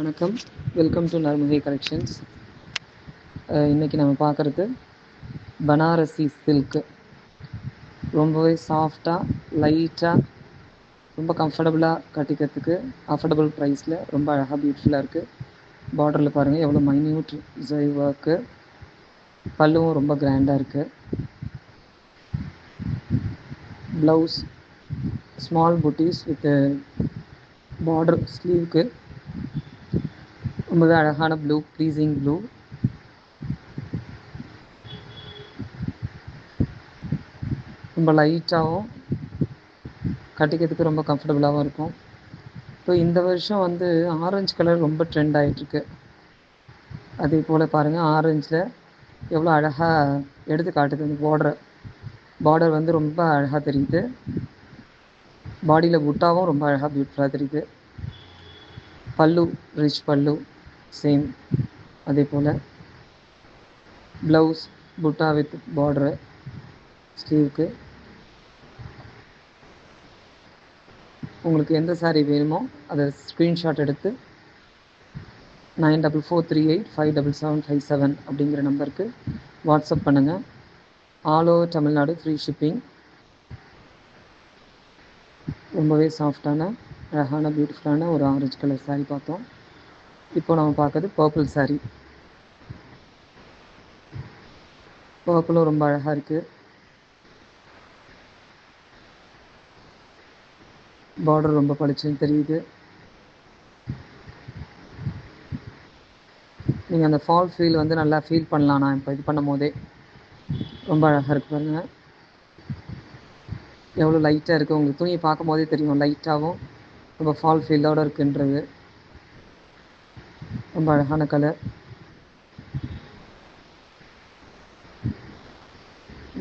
வணக்கம், welcome to Narmada collections. இன்றைக்கி நம்ம பார்க்குறது பனாரசி சில்க்கு. ரொம்பவே சாஃப்டாக, லைட்டாக, ரொம்ப கம்ஃபர்டபுளாக கட்டிக்கிறதுக்கு அஃபோர்டபுள் ப்ரைஸில் ரொம்ப அழகாக பியூட்டிஃபுல்லாக இருக்குது. பார்டரில் பாருங்கள் எவ்வளோ மைன்யூட் ஜரி ஒர்க்கு, பல்லுவும் ரொம்ப கிராண்டாக இருக்குது. Blouse small buttis with border ஸ்லீவுக்கு ரொம்பவே அழகான ப்ளூ, ப்ளீஸிங் ப்ளூ. ரொம்ப லைட்டாகவும் கட்டிக்கிறதுக்கு ரொம்ப கம்ஃபர்டபுளாகவும் இருக்கும். இப்போ இந்த வருஷம் ஆரஞ்சு கலர் ரொம்ப ட்ரெண்ட் ஆகிட்டுருக்கு. அதே போல் பாருங்கள், ஆரஞ்சில் எவ்வளோ அழகாக எடுத்து காட்டுது. அந்த பார்டர் ரொம்ப அழகாக தெரியுது. பாடியில் புட்டாவும் ரொம்ப அழகாக பியூட்டிஃபுல்லாக தெரியுது. பல்லு ரிச் பல்லு சேம். அதே போல் ப்ளவுஸ் புட்டா வித் பார்டரு ஸ்லீவுக்கு. உங்களுக்கு எந்த சாரீ வேணுமோ அதை ஸ்க்ரீன்ஷாட் எடுத்து 9443857757 அப்படிங்கிற நம்பருக்கு வாட்ஸ்அப் பண்ணுங்கள். All over Tamil Nadu free shipping. ரொம்பவே சாஃப்டான அழகான பியூட்டிஃபுல்லான ஒரு ஆரஞ்சு கலர் சாரீ பார்த்தோம். இப்போ நம்ம பார்க்குறது பர்பிள் சாரீ. பர்பிளும் ரொம்ப அழகாக இருக்குது. பார்டர் ரொம்ப பளிச்சுன்னு தெரியுது. நீங்கள் அந்த ஃபால் ஃபீல் நல்லா ஃபீல் பண்ணலாம். நான் இப்போ இது பண்ணும் போதே ரொம்ப அழகாக இருக்குது பாருங்கள். எவ்வளோ லைட்டாக இருக்குது, உங்களுக்கு துணியை பார்க்கும் போதே தெரியும். லைட்டாகவும் ரொம்ப ஃபால் ஃபீலோடு இருக்குன்றது. ரொம்ப அழகான கலர்.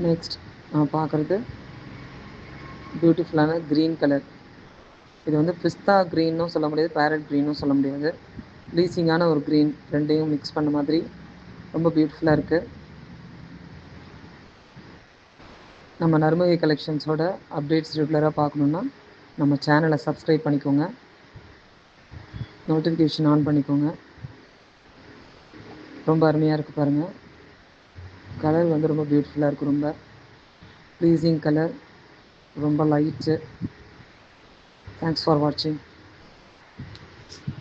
நெக்ஸ்ட் நம்ம பார்க்குறது பியூட்டிஃபுல்லான க்ரீன் கலர். இது பிஸ்தா க்ரீன்னும் சொல்ல முடியாது, பேரட் க்ரீனும் சொல்ல முடியாது. ப்ளீசிங்கான ஒரு க்ரீன், ரெண்டையும் மிக்ஸ் பண்ண மாதிரி ரொம்ப பியூட்டிஃபுல்லாக இருக்குது. நம்ம நர்மதை கலெக்ஷன்ஸோட அப்டேட்ஸ் ரெகுலராக பார்க்கணுன்னா நம்ம சேனலை சப்ஸ்கிரைப் பண்ணிக்கோங்க, நோட்டிஃபிகேஷன் ஆன் பண்ணிக்கோங்க. ரொம்ப அருமையாக இருக்குது பாருங்கள். கலர் ரொம்ப பியூட்டிஃபுல்லாக இருக்குது. ரொம்ப ப்ளீசிங் கலர், ரொம்ப லைட்டு. தேங்க்ஸ் ஃபார் வாட்சிங்.